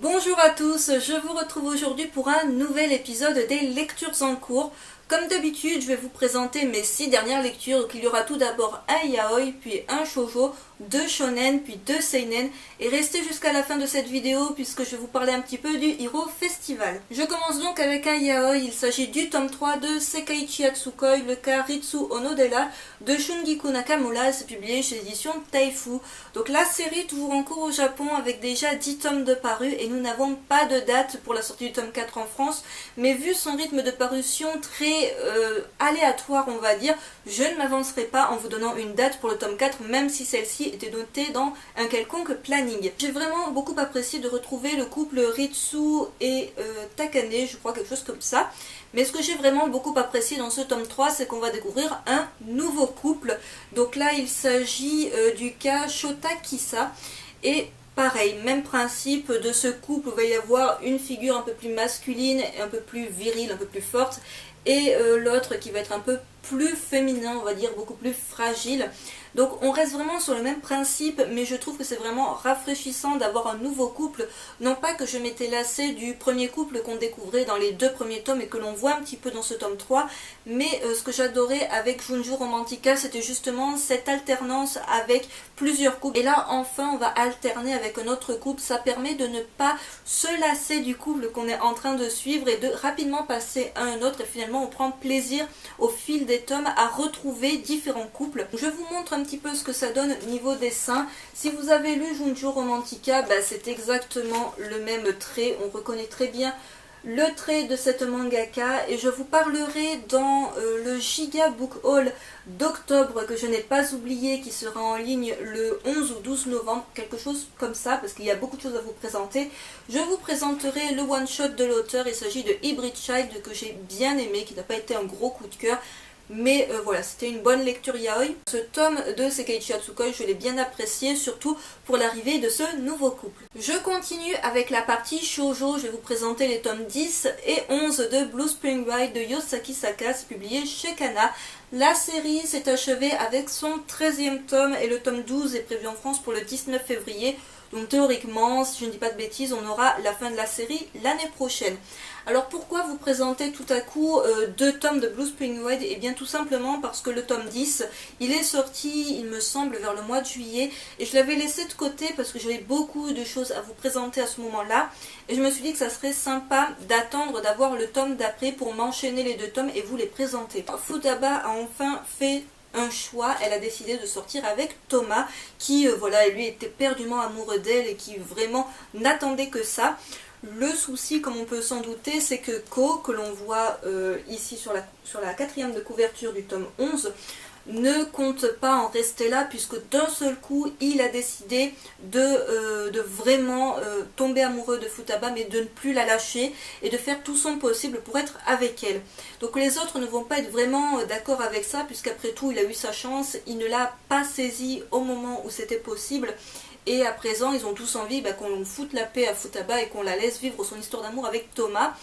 Bonjour à tous, je vous retrouve aujourd'hui pour un nouvel épisode des lectures en cours. Comme d'habitude, je vais vous présenter mes 6 dernières lectures. Donc, il y aura tout d'abord un yaoi, puis un shoujo, 2 shonen, puis 2 seinen. Et restez jusqu'à la fin de cette vidéo puisque je vais vous parler un petit peu du Hero Festival. Je commence donc avec un yaoi. Il s'agit du tome 3 de Sekaiichi Hatsukoi, le cas Ritsu Onodera de Shungiku Nakamura. C'est publié chez l'édition Taifu. Donc la série toujours en cours au Japon avec déjà 10 tomes de parus et nous n'avons pas de date pour la sortie du tome 4 en France. Mais vu son rythme de parution très aléatoire, on va dire, je ne m'avancerai pas en vous donnant une date pour le tome 4, même si celle-ci était notée dans un quelconque planning. J'ai vraiment beaucoup apprécié de retrouver le couple Ritsu et Takane, je crois quelque chose comme ça. Mais ce que j'ai vraiment beaucoup apprécié dans ce tome 3, c'est qu'on va découvrir un nouveau couple. Donc là, il s'agit du cas Shota Kisa. Et pareil, même principe de ce couple, il va y avoir une figure un peu plus masculine, un peu plus virile, un peu plus forte. Et l'autre qui va être un peu plus féminin, on va dire, beaucoup plus fragile. Donc on reste vraiment sur le même principe, mais je trouve que c'est vraiment rafraîchissant d'avoir un nouveau couple. Non pas que je m'étais lassée du premier couple qu'on découvrait dans les 2 premiers tomes et que l'on voit un petit peu dans ce tome 3, mais ce que j'adorais avec Junju Romantica, c'était justement cette alternance avec plusieurs couples. Et là enfin on va alterner avec un autre couple, ça permet de ne pas se lasser du couple qu'on est en train de suivre et de rapidement passer à un autre, et finalement on prend plaisir au fil des tomes à retrouver différents couples. Je vous montre un petit peu ce que ça donne niveau dessin. Si vous avez lu Junju Romantica, c'est exactement le même trait, on reconnaît très bien le trait de cette mangaka, et je vous parlerai dans le Giga Book Haul d'octobre que je n'ai pas oublié, qui sera en ligne le 11 ou 12 novembre, quelque chose comme ça, parce qu'il y a beaucoup de choses à vous présenter. Je vous présenterai le one shot de l'auteur. Il s'agit de Hybrid Child, que j'ai bien aimé, qui n'a pas été un gros coup de cœur. Mais voilà, c'était une bonne lecture yaoi. Ce tome de Sekaiichi Hatsukoi, je l'ai bien apprécié, surtout pour l'arrivée de ce nouveau couple. Je continue avec la partie shoujo. Je vais vous présenter les tomes 10 et 11 de Blue Spring Ride de Yosaki Sakas, publié chez Kana. La série s'est achevée avec son 13e tome et le tome 12 est prévu en France pour le 19 février. Donc théoriquement, si je ne dis pas de bêtises, on aura la fin de la série l'année prochaine. Alors pourquoi vous présenter tout à coup 2 tomes de Blue Spring Ride? Et bien tout simplement parce que le tome 10, il est sorti, il me semble, vers le mois de juillet. Et je l'avais laissé de côté parce que j'avais beaucoup de choses à vous présenter à ce moment-là. Et je me suis dit que ça serait sympa d'attendre d'avoir le tome d'après pour m'enchaîner les 2 tomes et vous les présenter. Futaba a enfin fait un choix. Elle a décidé de sortir avec Thomas qui voilà, lui était perdument amoureux d'elle et qui vraiment n'attendait que ça. Le souci, comme on peut s'en douter, c'est que Ko, que l'on voit ici sur la 4e de couverture du tome 11, ne compte pas en rester là, puisque d'un seul coup il a décidé de vraiment tomber amoureux de Futaba, mais de ne plus la lâcher et de faire tout son possible pour être avec elle. Donc les autres ne vont pas être vraiment d'accord avec ça, puisqu'après tout il a eu sa chance, il ne l'a pas saisie au moment où c'était possible. Et à présent, ils ont tous envie qu'on foute la paix à Futaba et qu'on la laisse vivre son histoire d'amour avec Thomas.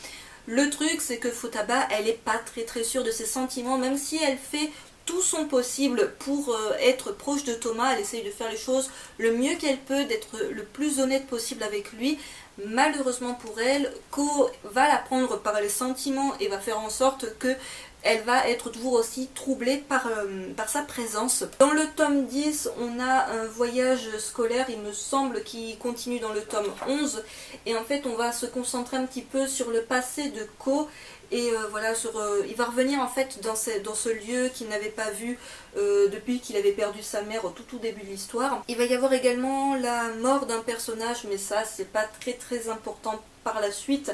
Le truc, c'est que Futaba, elle n'est pas très sûre de ses sentiments, même si elle fait tout son possible pour être proche de Thomas. Elle essaye de faire les choses le mieux qu'elle peut, d'être le plus honnête possible avec lui. Malheureusement pour elle, Ko va la prendre par les sentiments et va faire en sorte que elle va être toujours aussi troublée par sa présence. Dans le tome 10, on a un voyage scolaire, il me semble, qui continue dans le tome 11. Et en fait, on va se concentrer un petit peu sur le passé de Ko. Et voilà, il va revenir en fait dans ce lieu qu'il n'avait pas vu depuis qu'il avait perdu sa mère au tout début de l'histoire. Il va y avoir également la mort d'un personnage, mais ça c'est pas très important par la suite.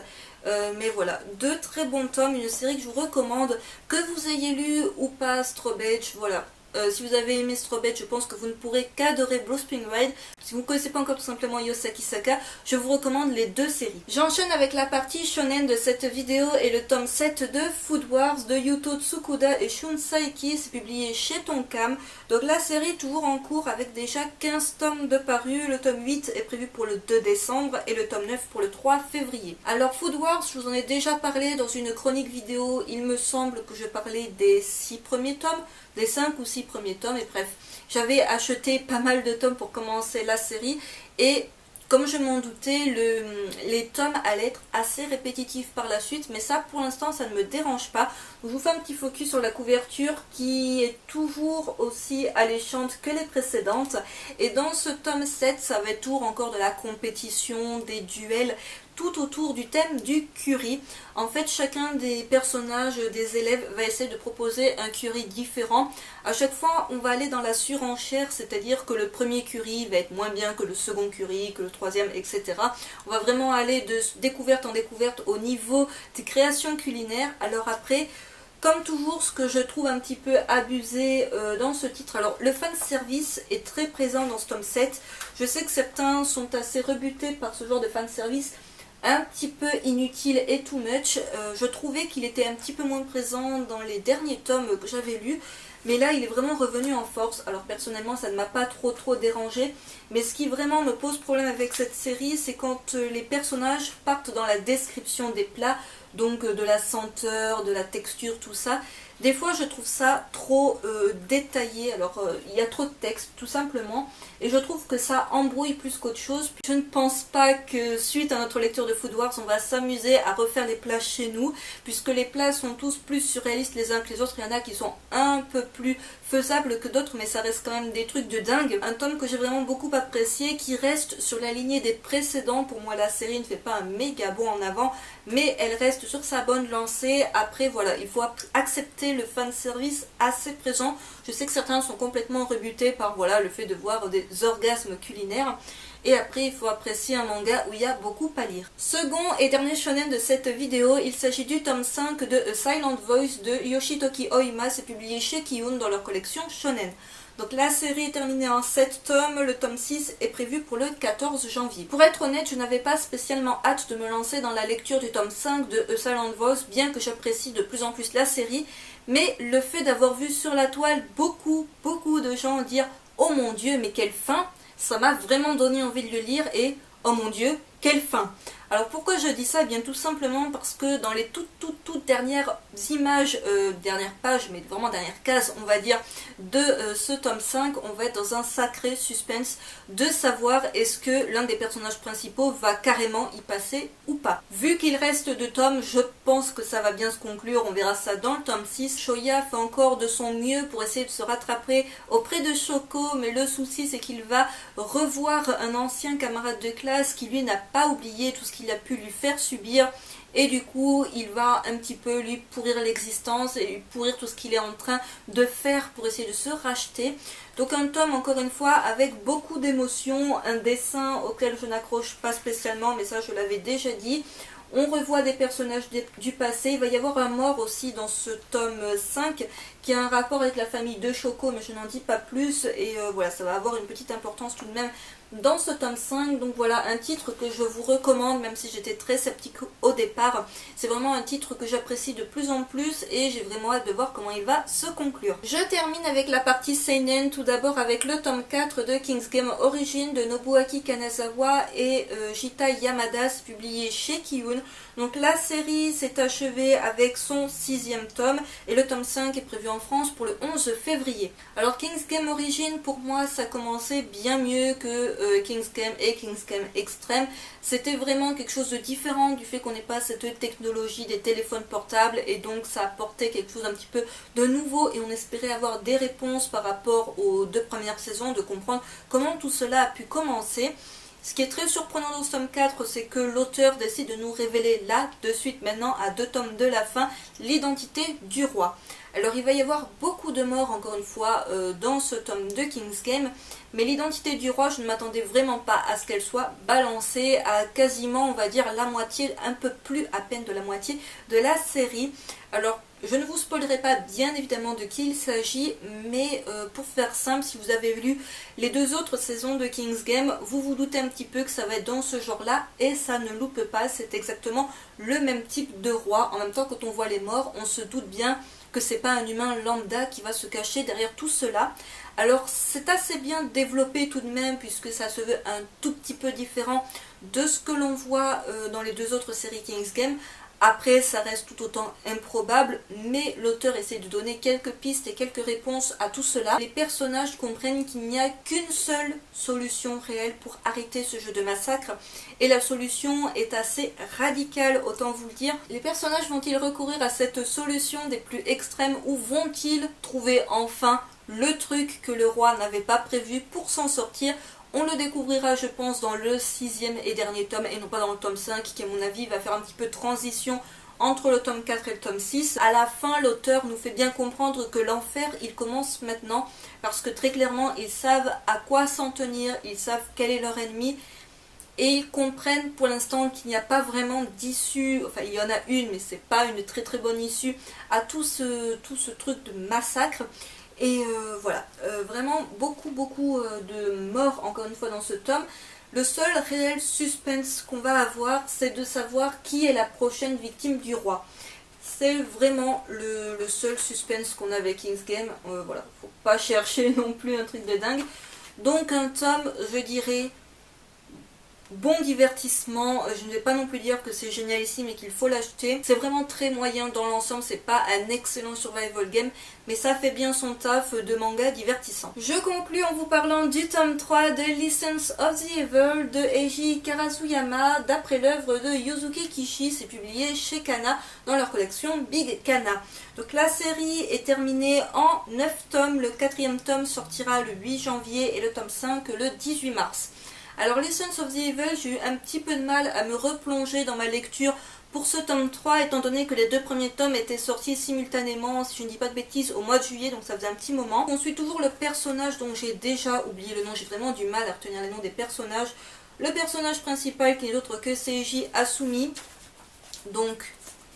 Mais voilà, 2 très bons tomes, une série que je vous recommande, que vous ayez lu ou pas Strawberry, voilà. Si vous avez aimé Strawberry, je pense que vous ne pourrez qu'adorer Blue Spring Ride. Si vous ne connaissez pas encore tout simplement Yosaki Sakas, je vous recommande les 2 séries. J'enchaîne avec la partie shonen de cette vidéo et le tome 7 de Food Wars de Yuto Tsukuda et Shun Saiki. C'est publié chez Tonkam. Donc la série toujours en cours avec déjà 15 tomes de parus. Le tome 8 est prévu pour le 2 décembre et le tome 9 pour le 3 février. Alors Food Wars, je vous en ai déjà parlé dans une chronique vidéo. Il me semble que je parlais des 6 premiers tomes, des 5 ou 6 premiers tomes, et bref, j'avais acheté pas mal de tomes pour commencer la série, et Comme je m'en doutais, les tomes allaient être assez répétitifs par la suite, mais ça pour l'instant ça ne me dérange pas. Donc, je vous fais un petit focus sur la couverture qui est toujours aussi alléchante que les précédentes. Et dans ce tome 7, ça va être toujours encore de la compétition, des duels, tout autour du thème du curry. En fait, chacun des personnages, des élèves, va essayer de proposer un curry différent. À chaque fois, on va aller dans la surenchère, c'est-à-dire que le premier curry va être moins bien que le second curry, que le troisième, etc. On va vraiment aller de découverte en découverte au niveau des créations culinaires. Alors après, comme toujours, ce que je trouve un petit peu abusé dans ce titre, alors le fanservice est très présent dans ce tome 7. Je sais que certains sont assez rebutés par ce genre de fanservice, un petit peu inutile et too much. Je trouvais qu'il était un petit peu moins présent dans les derniers tomes que j'avais lus, mais là il est vraiment revenu en force. Alors personnellement ça ne m'a pas trop dérangé, mais ce qui vraiment me pose problème avec cette série, c'est quand les personnages partent dans la description des plats, donc de la senteur, de la texture, tout ça. Des fois je trouve ça trop détaillé, alors il y a trop de texte tout simplement, et je trouve que ça embrouille plus qu'autre chose. Je ne pense pas que suite à notre lecture de Food Wars, on va s'amuser à refaire les plats chez nous, puisque les plats sont tous plus surréalistes les uns que les autres. Il y en a qui sont un peu plus faisables que d'autres, mais ça reste quand même des trucs de dingue. Un tome que j'ai vraiment beaucoup apprécié, qui reste sur la lignée des précédents. Pour moi la série ne fait pas un méga bond en avant, mais elle reste sur sa bonne lancée. Après voilà, il faut accepter le fanservice assez présent. Je sais que certains sont complètement rebutés par voilà le fait de voir des orgasmes culinaires. Et après il faut apprécier un manga où il y a beaucoup à lire. Second et dernier shonen de cette vidéo, il s'agit du tome 5 de A Silent Voice de Yoshitoki Oima. C'est publié chez Kiyun dans leur collection shonen. Donc la série est terminée en 7 tomes, le tome 6 est prévu pour le 14 janvier. Pour être honnête, je n'avais pas spécialement hâte de me lancer dans la lecture du tome 5 de A Silent Voice, bien que j'apprécie de plus en plus la série, mais le fait d'avoir vu sur la toile beaucoup de gens dire « Oh mon Dieu, mais quelle fin !» ça m'a vraiment donné envie de le lire et « Oh mon Dieu, quelle fin !» Alors pourquoi je dis ça? Eh bien tout simplement parce que dans les toutes dernières images, dernières pages, mais vraiment dernières cases on va dire, de ce tome 5, on va être dans un sacré suspense de savoir est-ce que l'un des personnages principaux va carrément y passer ou pas. Vu qu'il reste 2 tomes, je pense que ça va bien se conclure, on verra ça dans le tome 6. Shoya fait encore de son mieux pour essayer de se rattraper auprès de Shoko, mais le souci c'est qu'il va revoir un ancien camarade de classe qui lui n'a pas oublié tout ce qu'il a pu lui faire subir, et du coup il va un petit peu lui pourrir l'existence et lui pourrir tout ce qu'il est en train de faire pour essayer de se racheter. Donc un tome encore une fois avec beaucoup d'émotions, un dessin auquel je n'accroche pas spécialement, mais ça je l'avais déjà dit. On revoit des personnages du passé. Il va y avoir un mort aussi dans ce tome 5 qui a un rapport avec la famille de Shoko, mais je n'en dis pas plus. Et voilà, ça va avoir une petite importance tout de même dans ce tome 5. Donc voilà, un titre que je vous recommande, même si j'étais très sceptique au départ. C'est vraiment un titre que j'apprécie de plus en plus et j'ai vraiment hâte de voir comment il va se conclure. Je termine avec la partie seinen, tout d'abord avec le tome 4 de King's Game Origin de Nobuaki Kanazawa et Jita Yamada, publié chez Kiyun. Donc la série s'est achevée avec son 6e tome et le tome 5 est prévu en France pour le 11 février. Alors King's Game Origin, pour moi ça commençait bien mieux que King's Game et King's Game Extreme. C'était vraiment quelque chose de différent du fait qu'on n'ait pas cette technologie des téléphones portables, et donc ça apportait quelque chose un petit peu de nouveau et on espérait avoir des réponses par rapport aux 2 premières saisons, de comprendre comment tout cela a pu commencer. Ce qui est très surprenant dans ce tome 4, c'est que l'auteur décide de nous révéler là, de suite maintenant, à 2 tomes de la fin, l'identité du roi. Alors il va y avoir beaucoup de morts encore une fois dans ce tome de King's Game, mais l'identité du roi, je ne m'attendais vraiment pas à ce qu'elle soit balancée à quasiment, on va dire, la moitié, un peu plus à peine de la moitié de la série. Alors je ne vous spoilerai pas bien évidemment de qui il s'agit, mais pour faire simple, si vous avez lu les 2 autres saisons de King's Game, vous vous doutez un petit peu que ça va être dans ce genre-là, et ça ne loupe pas, c'est exactement le même type de roi. En même temps, quand on voit les morts, on se doute bien que c'est pas un humain lambda qui va se cacher derrière tout cela. Alors c'est assez bien développé tout de même, puisque ça se veut un tout petit peu différent de ce que l'on voit dans les deux autres séries King's Game. Après, ça reste tout autant improbable, mais l'auteur essaie de donner quelques pistes et quelques réponses à tout cela. Les personnages comprennent qu'il n'y a qu'une seule solution réelle pour arrêter ce jeu de massacre, et la solution est assez radicale, autant vous le dire. Les personnages vont-ils recourir à cette solution des plus extrêmes, ou vont-ils trouver enfin le truc que le roi n'avait pas prévu pour s'en sortir? On le découvrira, je pense, dans le 6e et dernier tome, et non pas dans le tome 5, qui à mon avis va faire un petit peu de transition entre le tome 4 et le tome 6. À la fin, l'auteur nous fait bien comprendre que l'enfer, il commence maintenant, parce que très clairement, ils savent à quoi s'en tenir, ils savent quel est leur ennemi, et ils comprennent pour l'instant qu'il n'y a pas vraiment d'issue, enfin il y en a une, mais c'est pas une très très bonne issue à tout ce truc de massacre. Et voilà, vraiment beaucoup de morts encore une fois dans ce tome. Le seul réel suspense qu'on va avoir, c'est de savoir qui est la prochaine victime du roi. C'est vraiment le seul suspense qu'on a avec King's Game. Voilà, faut pas chercher non plus un truc de dingue. Donc un tome, je dirais, bon divertissement. Je ne vais pas non plus dire que c'est génial ici, mais qu'il faut l'acheter. C'est vraiment très moyen dans l'ensemble, c'est pas un excellent survival game, mais ça fait bien son taf de manga divertissant. Je conclus en vous parlant du tome 3 de Lessons of the Evil de Eiji Karasuyama, d'après l'œuvre de Yuzuki Kishi. C'est publié chez Kana dans leur collection Big Kana. Donc la série est terminée en 9 tomes, le 4e tome sortira le 8 janvier et le tome 5 le 18 mars. Alors Lessons of the Evil, j'ai eu un petit peu de mal à me replonger dans ma lecture pour ce tome 3, étant donné que les deux premiers tomes étaient sortis simultanément, si je ne dis pas de bêtises, au mois de juillet, donc ça faisait un petit moment. On suit toujours le personnage dont j'ai déjà oublié le nom, j'ai vraiment du mal à retenir les noms des personnages. Le personnage principal qui n'est autre que Seiji Asumi, donc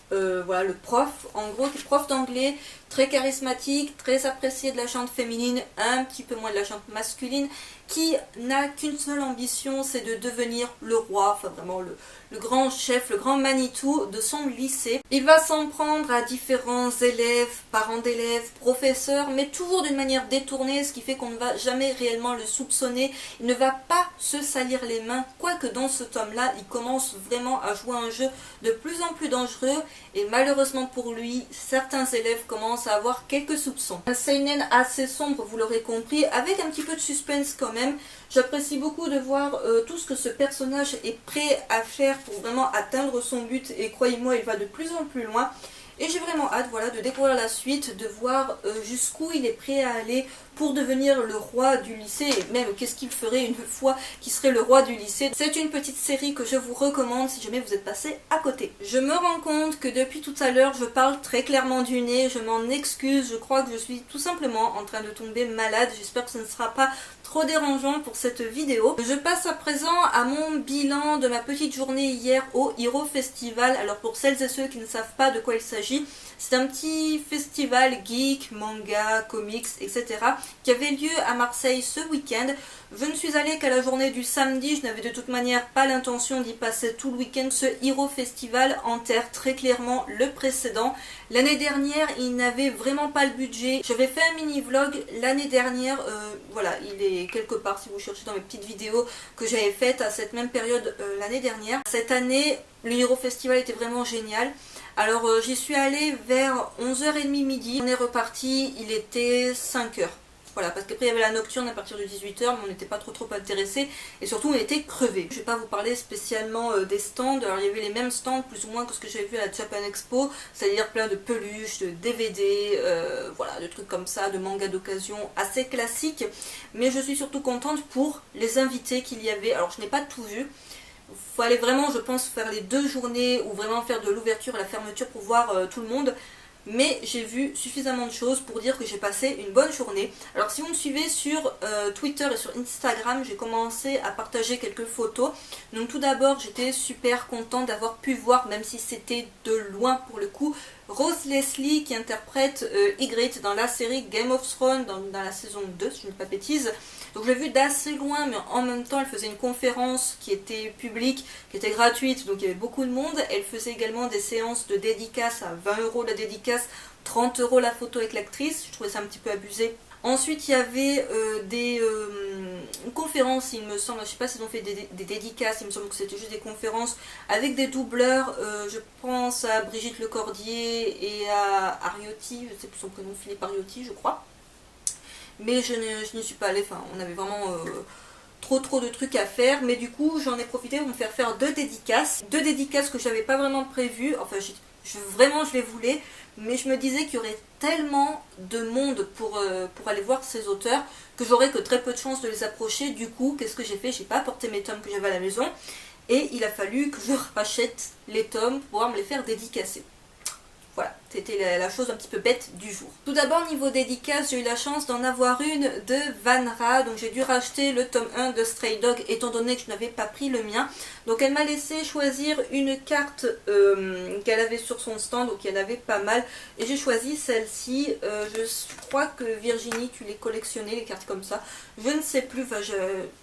voilà, le prof, en gros, qui est prof d'anglais, très charismatique, très apprécié de la gente féminine, un petit peu moins de la gente masculine, qui n'a qu'une seule ambition, c'est de devenir le roi, enfin vraiment le grand chef, le grand Manitou de son lycée. Il va s'en prendre à différents élèves, parents d'élèves, professeurs, mais toujours d'une manière détournée, ce qui fait qu'on ne va jamais réellement le soupçonner. Il ne va pas se salir les mains, quoique dans ce tome-là, il commence vraiment à jouer un jeu de plus en plus dangereux, et malheureusement pour lui, certains élèves commencent à avoir quelques soupçons. Un seinen assez sombre, vous l'aurez compris, avec un petit peu de suspense quand même. J'apprécie beaucoup de voir tout ce que ce personnage est prêt à faire pour vraiment atteindre son but, et croyez-moi, il va de plus en plus loin. Et j'ai vraiment hâte, voilà, de découvrir la suite, de voir jusqu'où il est prêt à aller pour devenir le roi du lycée, et même qu'est-ce qu'il ferait une fois qu'il serait le roi du lycée. C'est une petite série que je vous recommande si jamais vous êtes passé à côté. Je me rends compte que depuis tout à l'heure, je parle très clairement du nez, je m'en excuse, je crois que je suis tout simplement en train de tomber malade, j'espère que ce ne sera pas trop dérangeant pour cette vidéo. Je passe à présent à mon bilan de ma petite journée hier au Hero Festival. Alors pour celles et ceux qui ne savent pas de quoi il s'agit, c'est un petit festival geek, manga, comics, etc. qui avait lieu à Marseille ce week-end. Je ne suis allée qu'à la journée du samedi, je n'avais de toute manière pas l'intention d'y passer tout le week-end. Ce Hero Festival enterre très clairement le précédent. L'année dernière, il n'avait vraiment pas le budget. J'avais fait un mini-vlog l'année dernière, voilà, il est quelque part si vous cherchez dans mes petites vidéos que j'avais faites à cette même période l'année dernière. Cette année, le Hero Festival était vraiment génial. Alors j'y suis allée vers 11h30 midi, on est reparti, il était 5h. Voilà, parce qu'après il y avait la nocturne à partir de 18h, mais on n'était pas trop intéressés, et surtout on était crevés. Je ne vais pas vous parler spécialement des stands, alors il y avait les mêmes stands plus ou moins que ce que j'avais vu à la Japan Expo, c'est-à-dire plein de peluches, de DVD, voilà, de trucs comme ça, de mangas d'occasion assez classiques, mais je suis surtout contente pour les invités qu'il y avait. Alors je n'ai pas tout vu. Il faut aller vraiment, je pense, faire les 2 journées ou vraiment faire de l'ouverture à la fermeture pour voir tout le monde. Mais j'ai vu suffisamment de choses pour dire que j'ai passé une bonne journée. Alors si vous me suivez sur Twitter et sur Instagram, j'ai commencé à partager quelques photos. Donc tout d'abord, j'étais super contente d'avoir pu voir, même si c'était de loin pour le coup, Rose Leslie qui interprète Ygritte dans la série Game of Thrones dans la saison 2, si je ne dis pas de bêtises. Donc je l'ai vue d'assez loin, mais en même temps elle faisait une conférence qui était publique, qui était gratuite, donc il y avait beaucoup de monde. Elle faisait également des séances de dédicaces à 20 € la dédicace, 30 € la photo avec l'actrice. Je trouvais ça un petit peu abusé. Ensuite il y avait des conférences, il me semble, je sais pas s'ils ont fait des dédicaces, il me semble que c'était juste des conférences avec des doubleurs, je pense à Brigitte Lecordier et à Ariotti, je sais plus son prénom, Philippe Ariotti je crois. Mais je n'y suis pas allée, enfin on avait vraiment trop de trucs à faire, mais du coup j'en ai profité pour me faire deux dédicaces que j'avais pas vraiment prévues, enfin vraiment je les voulais, mais je me disais qu'il y aurait tellement de monde pour aller voir ces auteurs que j'aurais que très peu de chance de les approcher. Du coup, qu'est-ce que j'ai fait? J'ai pas apporté mes tomes que j'avais à la maison et il a fallu que je rachète les tomes pour pouvoir me les faire dédicacer. Voilà, c'était la chose un petit peu bête du jour. Tout d'abord, niveau dédicace, j'ai eu la chance d'en avoir une de Vanra. Donc j'ai dû racheter le tome 1 de Stray Dog étant donné que je n'avais pas pris le mien. Donc elle m'a laissé choisir une carte qu'elle avait sur son stand, donc il y en avait pas mal. Et j'ai choisi celle-ci. Je crois que Virginie, tu les collectionnais, les cartes comme ça. Je ne sais plus, enfin,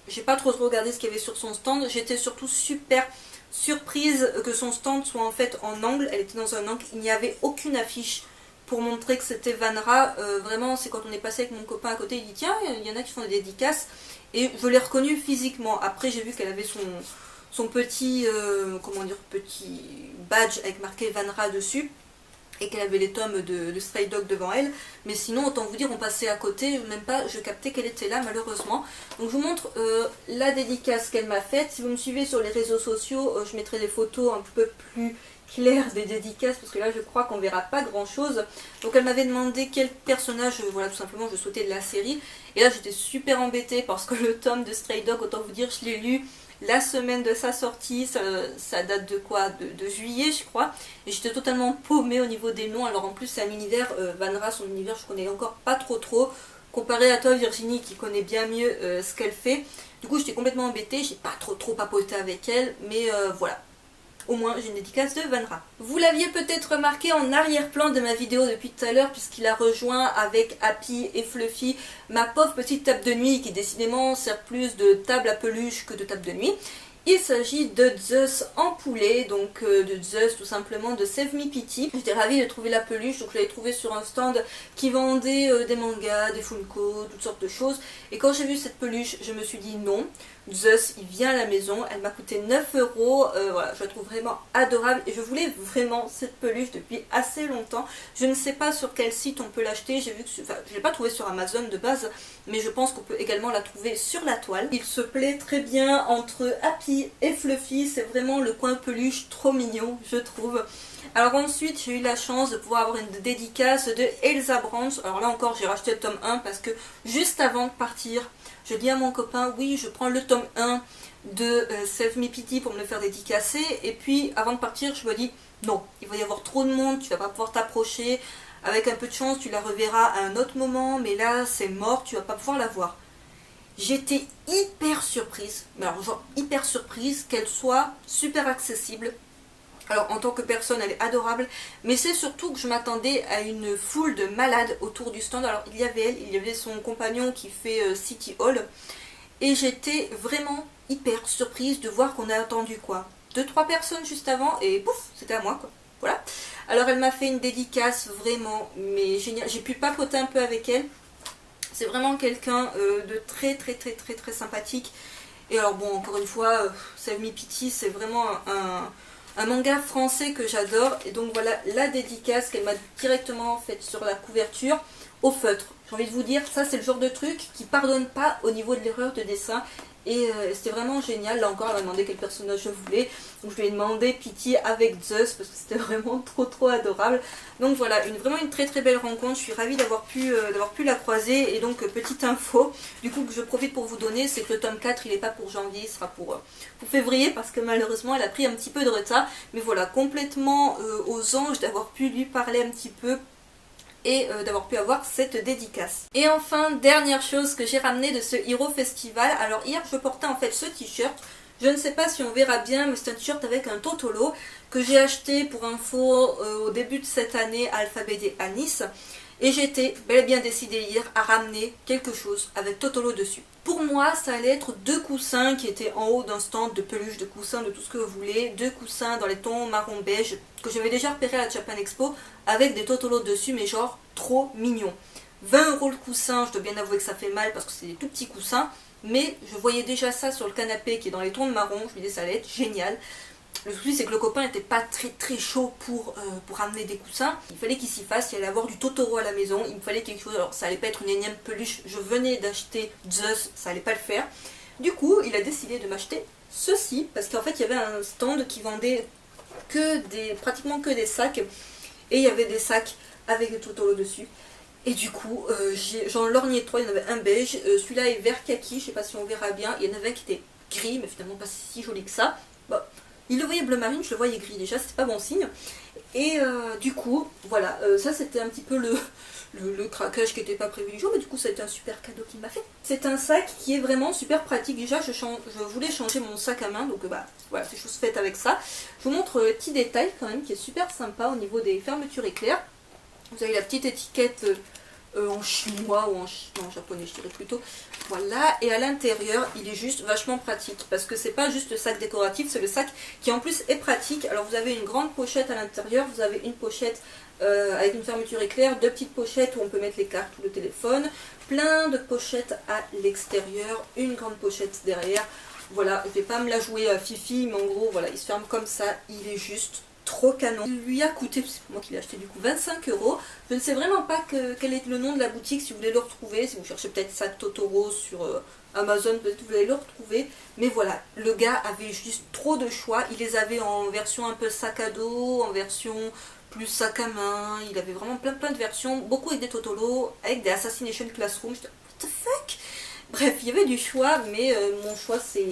j'ai pas trop regardé ce qu'il y avait sur son stand. J'étais surtout super surprise que son stand soit en fait en angle, elle était dans un angle, il n'y avait aucune affiche pour montrer que c'était Vanra. Vraiment c'est quand on est passé avec mon copain à côté, il dit tiens il y en a qui font des dédicaces et je l'ai reconnue physiquement. Après j'ai vu qu'elle avait son petit comment dire, petit badge avec marqué Vanra dessus et qu'elle avait les tomes de Stray Dog devant elle, mais sinon autant vous dire on passait à côté, même pas je captais qu'elle était là malheureusement. Donc je vous montre la dédicace qu'elle m'a faite. Si vous me suivez sur les réseaux sociaux, je mettrai des photos un peu plus claires des dédicaces parce que là je crois qu'on verra pas grand chose. Donc elle m'avait demandé quel personnage, voilà tout simplement je souhaitais de la série, et là j'étais super embêtée parce que le tome de Stray Dog, autant vous dire je l'ai lu la semaine de sa sortie, ça date de quoi, de juillet je crois, et j'étais totalement paumée au niveau des noms. Alors en plus c'est un univers, Vanra, son univers je connais encore pas trop, comparé à toi Virginie qui connaît bien mieux ce qu'elle fait. Du coup j'étais complètement embêtée, j'ai pas trop papoté avec elle, mais voilà. Au moins j'ai une dédicace de Vanra. Vous l'aviez peut-être remarqué en arrière-plan de ma vidéo depuis tout à l'heure, puisqu'il a rejoint avec Happy et Fluffy ma pauvre petite table de nuit qui décidément sert plus de table à peluche que de table de nuit. Il s'agit de Zeus en poulet, donc de Zeus tout simplement de Save Me Pity. J'étais ravie de trouver la peluche, donc je l'avais trouvé sur un stand qui vendait des mangas, des Funko, toutes sortes de choses. Et quand j'ai vu cette peluche, je me suis dit non, Zeus il vient à la maison, elle m'a coûté 9 €, voilà, je la trouve vraiment adorable et je voulais vraiment cette peluche depuis assez longtemps. Je ne sais pas sur quel site on peut l'acheter, j'ai vu que, enfin, je ne l'ai pas trouvé sur Amazon de base, mais je pense qu'on peut également la trouver sur la toile. Il se plaît très bien entre Happy et Fluffy, c'est vraiment le coin peluche trop mignon je trouve. Alors ensuite j'ai eu la chance de pouvoir avoir une dédicace de Elsa Branch. Alors là encore j'ai racheté le tome 1 parce que juste avant de partir je dis à mon copain oui je prends le tome 1 de Save Me Pity pour me le faire dédicacer, et puis avant de partir je me dis non, il va y avoir trop de monde, tu vas pas pouvoir t'approcher, avec un peu de chance tu la reverras à un autre moment, mais là c'est mort, tu vas pas pouvoir la voir. J'étais hyper surprise, mais alors genre hyper surprise qu'elle soit super accessible. Alors en tant que personne elle est adorable, mais c'est surtout que je m'attendais à une foule de malades autour du stand. Alors il y avait elle, il y avait son compagnon qui fait City Hall, et j'étais vraiment hyper surprise de voir qu'on a attendu quoi, 2-3 personnes juste avant et pouf, c'était à moi quoi. Voilà. Alors elle m'a fait une dédicace vraiment mais génial, j'ai pu papoter un peu avec elle. C'est vraiment quelqu'un de très sympathique. Et alors bon, encore une fois, Save Me Pity, c'est vraiment un manga français que j'adore. Et donc voilà la dédicace qu'elle m'a directement faite sur la couverture au feutre. J'ai envie de vous dire, ça c'est le genre de truc qui pardonne pas au niveau de l'erreur de dessin. Et c'était vraiment génial. Là encore elle m'a demandé quel personnage je voulais, donc je lui ai demandé Pity avec Zeus parce que c'était vraiment trop adorable. Donc voilà, vraiment une très belle rencontre. Je suis ravie d'avoir pu la croiser. Et donc petite info du coup que je profite pour vous donner, c'est que le tome 4 il n'est pas pour janvier, il sera pour février, parce que malheureusement elle a pris un petit peu de retard. Mais voilà, complètement aux anges d'avoir pu lui parler un petit peu et d'avoir pu avoir cette dédicace. Et enfin, dernière chose que j'ai ramené de ce Hero Festival. Alors hier je portais en fait ce t-shirt, je ne sais pas si on verra bien, mais c'est un t-shirt avec un Totolo que j'ai acheté pour info au début de cette année à Alphabet Day à Nice. Et j'étais bel et bien décidée hier à ramener quelque chose avec Totolo dessus. Pour moi, ça allait être 2 coussins qui étaient en haut d'un stand de peluche, de coussins, de tout ce que vous voulez. 2 coussins dans les tons marron beige que j'avais déjà repéré à la Japan Expo avec des Totolo dessus, mais genre trop mignons. 20 € le coussin, je dois bien avouer que ça fait mal parce que c'est des tout petits coussins, mais je voyais déjà ça sur le canapé qui est dans les tons de marron, je me disais ça allait être génial. Le souci c'est que le copain n'était pas très chaud pour ramener des coussins, il fallait qu'il s'y fasse, il allait avoir du Totoro à la maison, il me fallait quelque chose, alors ça allait pas être une énième peluche, je venais d'acheter Zeus, ça allait pas le faire. Du coup il a décidé de m'acheter ceci, parce qu'en fait il y avait un stand qui vendait pratiquement que des sacs, et il y avait des sacs avec des Totoro dessus. Et du coup, j'en lorgnais 3, il y en avait un beige, celui-là est vert kaki, je sais pas si on verra bien, il y en avait un qui était gris, mais finalement pas si joli que ça. Bon, il le voyait bleu marine, je le voyais gris déjà, c'était pas bon signe. Et du coup, voilà, ça c'était un petit peu le craquage qui n'était pas prévu du jour, mais du coup ça a été un super cadeau qu'il m'a fait. C'est un sac qui est vraiment super pratique. Déjà je voulais changer mon sac à main, donc bah voilà, c'est chose faite avec ça. Je vous montre le petit détail quand même qui est super sympa au niveau des fermetures éclairs. Vous avez la petite étiquette en chinois ou en japonais je dirais plutôt. Voilà, et à l'intérieur il est juste vachement pratique parce que c'est pas juste le sac décoratif, c'est le sac qui en plus est pratique. Alors vous avez une grande pochette à l'intérieur, vous avez une pochette avec une fermeture éclair, 2 petites pochettes où on peut mettre les cartes ou le téléphone, plein de pochettes à l'extérieur, une grande pochette derrière. Voilà, je vais pas me la jouer à Fifi, mais en gros voilà, il se ferme comme ça, il est juste trop canon. Il lui a coûté, c'est moi qui l'ai acheté du coup, 25 €. Je ne sais vraiment pas quel est le nom de la boutique, si vous voulez le retrouver, si vous cherchez peut-être sac Totoro sur Amazon, peut-être que vous allez le retrouver. Mais voilà, le gars avait juste trop de choix, il les avait en version un peu sac à dos, en version plus sac à main, il avait vraiment plein de versions, beaucoup avec des Totoro, avec des Assassination Classroom, j'étais what the fuck. Bref, il y avait du choix, mais mon choix s'est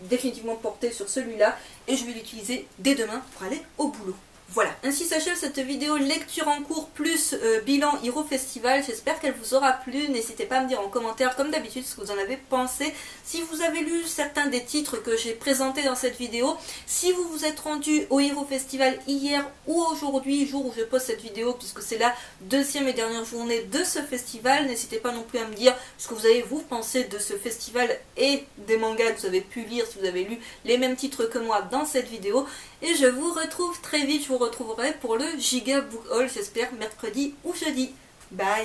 définitivement porté sur celui-là et je vais l'utiliser dès demain pour aller au boulot. Voilà, ainsi s'achève cette vidéo lecture en cours plus bilan Hero Festival. J'espère qu'elle vous aura plu. N'hésitez pas à me dire en commentaire comme d'habitude ce que vous en avez pensé. Si vous avez lu certains des titres que j'ai présentés dans cette vidéo, si vous vous êtes rendu au Hero Festival hier ou aujourd'hui, jour où je poste cette vidéo, puisque c'est la 2e et dernière journée de ce festival, n'hésitez pas non plus à me dire ce que vous avez vous pensé de ce festival et des mangas que vous avez pu lire, si vous avez lu les mêmes titres que moi dans cette vidéo. Et je vous retrouve très vite, je vous retrouverai pour le Giga Book Haul, j'espère mercredi ou jeudi. Bye!